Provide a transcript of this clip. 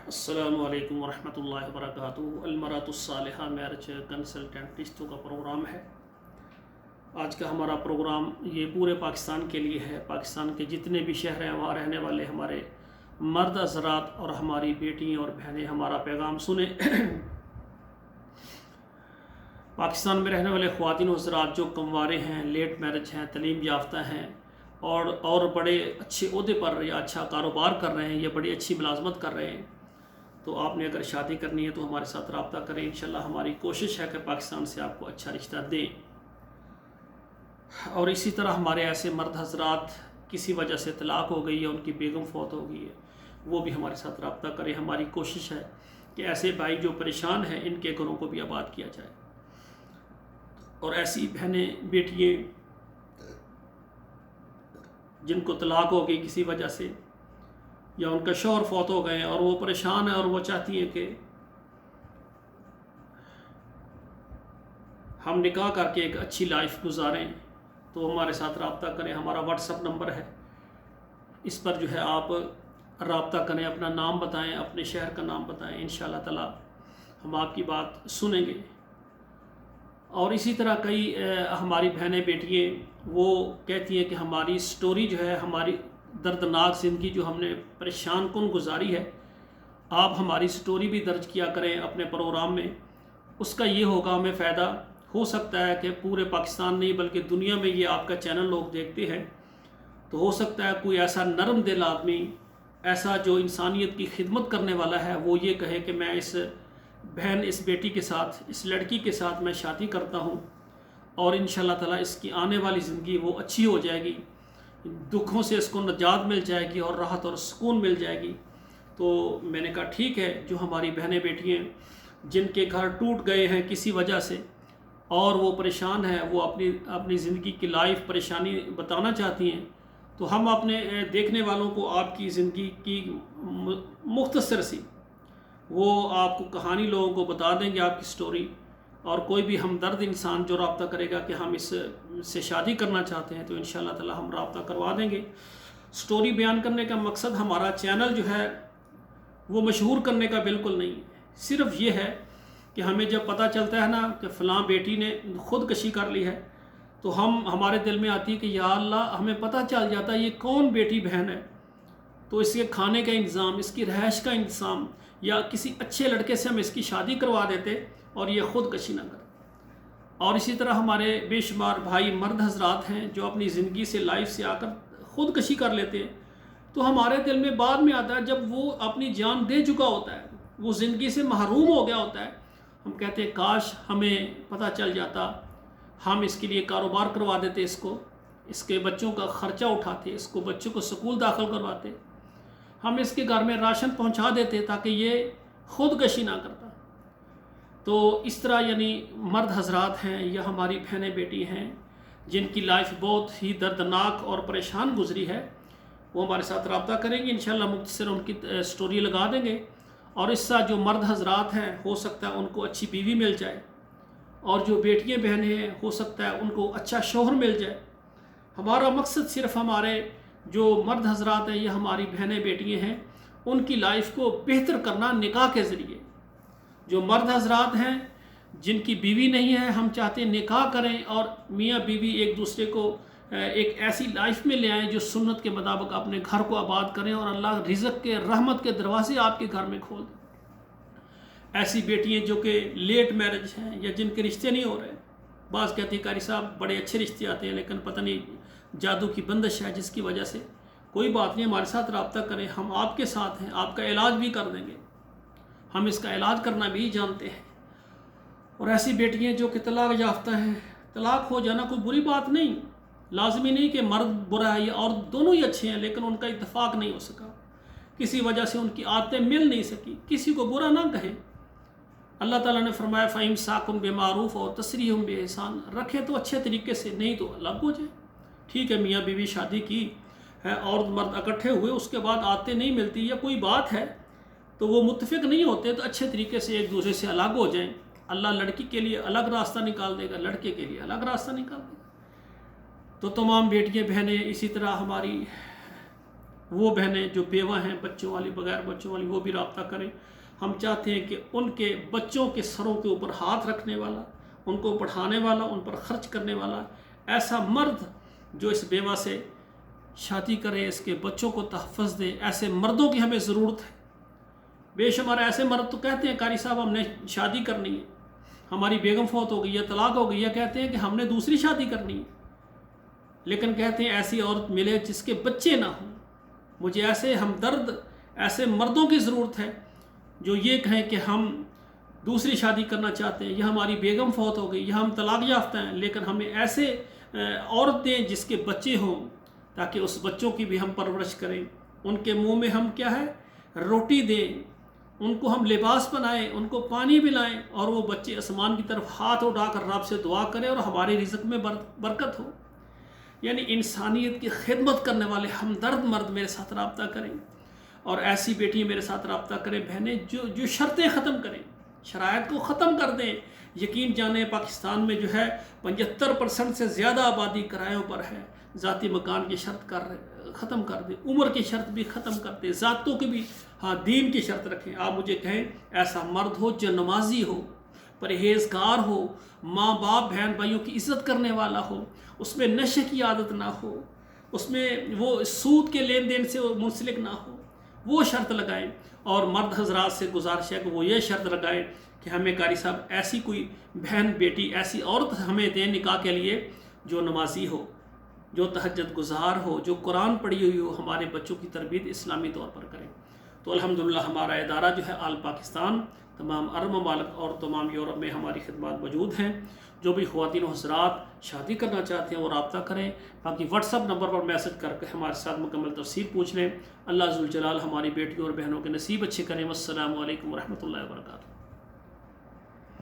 अस्सलामु अलैकुम वरहमतुल्लाहि वबरकातुहू। अलमरात अस्सालिहा मैरिज कंसल्टेंट रिश्तों का प्रोग्राम है। आज का हमारा प्रोग्राम ये पूरे पाकिस्तान के लिए है। पाकिस्तान के जितने भी शहर हैं वहाँ रहने वाले हमारे मर्द हज़रात और हमारी बेटियाँ और बहनें हमारा पैगाम सुने। पाकिस्तान में रहने वाले ख़वातीन हज़रात जो कमवारे हैं, लेट मैरिज हैं, तलीम याफ्ता हैं और बड़े अच्छे ओहदे पर या अच्छा कारोबार कर रहे हैं या बड़ी अच्छी मुलाजमत कर रहे हैं, तो आपने अगर शादी करनी है तो हमारे साथ रब्ता करें। इंशाल्लाह हमारी कोशिश है कि पाकिस्तान से आपको अच्छा रिश्ता दें। और इसी तरह हमारे ऐसे मर्द हज़रात किसी वजह से तलाक हो गई है, उनकी बेगम फौत हो गई है, वो भी हमारे साथ रब्ता करें। हमारी कोशिश है कि ऐसे भाई जो परेशान हैं इनके घरों को भी आबाद किया जाए। और ऐसी बहनें बेटियाँ जिनको तलाक हो गई किसी वजह से या उनका शौहर फौत हो गए और वो परेशान है और वो चाहती हैं कि हम निकाह करके एक अच्छी लाइफ गुजारें, तो हमारे साथ रब्ता करें। हमारा व्हाट्सअप नंबर है, इस पर जो है आप रब्ता करें, अपना नाम बताएं, अपने शहर का नाम बताएं। इंशाअल्लाह ताला हम आपकी बात सुनेंगे। और इसी तरह कई हमारी बहनें बेटियाँ वो कहती हैं कि हमारी स्टोरी जो है, हमारी दर्दनाक ज़िंदगी जो हमने परेशान कुन गुजारी है, आप हमारी स्टोरी भी दर्ज किया करें अपने प्रोग्राम में। उसका ये होगा हमें फ़ायदा, हो सकता है कि पूरे पाकिस्तान नहीं बल्कि दुनिया में ये आपका चैनल लोग देखते हैं, तो हो सकता है कोई ऐसा नरम दिल आदमी, ऐसा जो इंसानियत की खिदमत करने वाला है, वो ये कहे कि मैं इस बहन, इस बेटी के साथ, इस लड़की के साथ मैं शादी करता हूँ और इंशाअल्लाह ताला इसकी आने वाली ज़िंदगी वो अच्छी हो जाएगी, दुखों से इसको निजात मिल जाएगी और राहत और सुकून मिल जाएगी। तो मैंने कहा ठीक है, जो हमारी बहनें बेटियाँ जिनके घर टूट गए हैं किसी वजह से और वो परेशान हैं, वो अपनी ज़िंदगी की लाइफ परेशानी बताना चाहती हैं, तो हम अपने देखने वालों को आपकी ज़िंदगी की मुख्तसर सी वो आपको कहानी लोगों को बता देंगे, आपकी स्टोरी। और कोई भी हमदर्द इंसान जो रब्ता करेगा कि हम इससे शादी करना चाहते हैं, तो इंशाअल्लाह ताला हम रब्ता करवा देंगे। स्टोरी बयान करने का मकसद हमारा चैनल जो है वो मशहूर करने का बिल्कुल नहीं है। सिर्फ ये है कि हमें जब पता चलता है ना कि फ़लाँ बेटी ने ख़ुदकशी कर ली है, तो हमारे दिल में आती है कि या अल्लाह, हमें पता चल जाता है ये कौन बेटी बहन है, तो इसके खाने का इंतज़ाम, इसकी रहाइश का इंतज़ाम, या किसी अच्छे लड़के से हम इसकी शादी करवा देते और ये ख़ुदकशी ना करते। और इसी तरह हमारे बेशुमार भाई मर्द हज़रात हैं जो अपनी ज़िंदगी से, लाइफ से आकर ख़ुदकशी कर लेते हैं, तो हमारे दिल में बाद में आता है जब वो अपनी जान दे चुका होता है, वो ज़िंदगी से महरूम हो गया होता है, हम कहते हैं काश हमें पता चल जाता, हम इसके लिए कारोबार करवा देते, इसके बच्चों का ख़र्चा उठाते, इसको बच्चों को स्कूल दाखिल करवाते, हम इसके घर में राशन पहुंचा देते ताकि ये ख़ुदकशी ना करता। तो इस तरह यानी मर्द हज़रात हैं या हमारी बहनें बेटी हैं जिनकी लाइफ बहुत ही दर्दनाक और परेशान गुजरी है, वो हमारे साथ रब्ता करेंगे। इंशाअल्लाह मुख्तसर उनकी स्टोरी लगा देंगे। और इससे जो मर्द हज़रात हैं हो सकता है उनको अच्छी बीवी मिल जाए, और जो बेटियाँ बहनें हैं हो सकता है उनको अच्छा शौहर मिल जाए। हमारा मकसद सिर्फ हमारे जो मर्द हज़रात हैं या हमारी बहनें बेटियाँ हैं उनकी लाइफ को बेहतर करना निकाह के ज़रिए। जो मर्द हज़रात हैं जिनकी बीवी नहीं है, हम चाहते हैं निकाह करें और मियाँ बीवी एक दूसरे को एक ऐसी लाइफ में ले आएँ जो सुन्नत के मुताबिक अपने घर को आबाद करें और अल्लाह रिज़्क़ के, रहमत के दरवाज़े आपके घर में खोल दें। ऐसी बेटियाँ जो कि लेट मैरिज हैं या जिनके रिश्ते नहीं हो रहे, बाज़ कहती कारी साहब बड़े अच्छे रिश्ते आते हैं लेकिन पता नहीं जादू की बंदिश है जिसकी वजह से। कोई बात नहीं, हमारे साथ रब्ता करें, हम आपके साथ हैं, आपका इलाज भी कर देंगे, हम इसका इलाज करना भी जानते हैं। और ऐसी बेटियां जो कि तलाक याफ्ता हैं, तलाक हो जाना कोई बुरी बात नहीं, लाजमी नहीं कि मर्द बुरा है और दोनों ही अच्छे हैं, लेकिन उनका इत्तेफाक नहीं हो सका, किसी वजह से उनकी आदतें मिल नहीं सकी। किसी को बुरा ना कहें। अल्लाह ताला ने फरमाया फ़इम्साकुम बिमारूफ़ और तसरीहुम बिइहसान, रखें तो अच्छे तरीके से, नहीं तो अलग हो जाए। ठीक है, मियाँ बीवी शादी की है और मर्द इकट्ठे हुए, उसके बाद आते नहीं मिलती या कोई बात है तो वो मुत्तफ़िक नहीं होते, तो अच्छे तरीके से एक दूसरे से अलग हो जाएं। अल्लाह लड़की के लिए अलग रास्ता निकाल देगा, लड़के के लिए अलग रास्ता निकाल देगा। तो तमाम बेटियां बहनें, इसी तरह हमारी وہ بہنیں جو بیوہ ہیں بچوں والی بغیر بچوں والی وہ بھی رابطہ کریں. ہم چاہتے ہیں کہ ان کے بچوں کے سروں کے اوپر ہاتھ رکھنے والا، ان کو پڑھانے والا، ان پر خرچ کرنے والا ایسا مرد جو اس بیوہ سے شادی کرے، اس کے بچوں کو تحفظ دے، ایسے مردوں کی ہمیں ضرورت ہے. بے شمار ایسے مرد تو کہتے ہیں قاری صاحب ہم نے شادی کرنی ہے، ہماری بیگم فوت ہو گئی یا طلاق ہو گئی، یا کہتے ہیں کہ ہم نے دوسری شادی کرنی ہے، لیکن کہتے ہیں ایسی عورت ملے جس کے بچے نہ ہوں. مجھے ایسے ہمدرد ایسے مردوں کی ضرورت ہے جو یہ کہیں کہ ہم دوسری شادی کرنا چاہتے ہیں، یا ہماری بیگم فوت ہو گئی، یا ہم طلاق یافتہ ہیں، لیکن ہمیں ایسے عورت دیں جس کے بچے ہوں تاکہ اس بچوں کی بھی ہم پرورش کریں، ان کے منہ میں ہم کیا ہے روٹی دیں، ان کو ہم لباس بنائیں، ان کو پانی پلائیں، اور وہ بچے آسمان کی طرف ہاتھ اٹھا کر رب سے دعا کریں اور ہمارے رزق میں برکت ہو. یعنی انسانیت کی خدمت کرنے والے ہمدرد مرد میرے ساتھ رابطہ کریں، اور ایسی بیٹی میرے ساتھ رابطہ کریں بہنیں جو شرطیں ختم کریں، شرائط کو ختم کر دیں. یقین جانیں پاکستان میں جو ہے 75% سے زیادہ آبادی کرایوں پر ہے. ذاتی مکان کی شرط ختم کر دیں، عمر کی شرط بھی ختم کر دیں، ذاتوں کی بھی دین کی شرط رکھیں. آپ مجھے کہیں ایسا مرد ہو جو نمازی ہو، پرہیزگار ہو، ماں باپ بہن بھائیوں کی عزت کرنے والا ہو، اس میں نشے کی عادت نہ ہو، اس میں وہ سود کے لین دین سے منسلک نہ ہو، وہ شرط لگائیں. اور مرد حضرات سے گزارش ہے کہ وہ یہ شرط لگائیں کہ ہمیں قاری صاحب ایسی کوئی بہن بیٹی، ایسی عورت ہمیں دیں نکاح کے لیے جو نمازی ہو، جو تہجد گزار ہو، جو قرآن پڑھی ہوئی ہو، ہمارے بچوں کی تربیت اسلامی طور پر کریں. تو الحمدللہ ہمارا ادارہ جو ہے آل پاکستان تمام عرب ممالک اور تمام یورپ میں ہماری خدمات موجود ہیں. جو بھی خواتین و حضرات شادی کرنا چاہتے ہیں وہ رابطہ کریں، باقی واٹس ایپ نمبر پر میسج کر کے ہمارے ساتھ مکمل تفصیل پوچھ لیں. اللہ ذوالجلال ہماری بیٹیوں اور بہنوں کے نصیب اچھے کریں. والسلام علیکم ورحمۃ اللہ وبرکاتہ.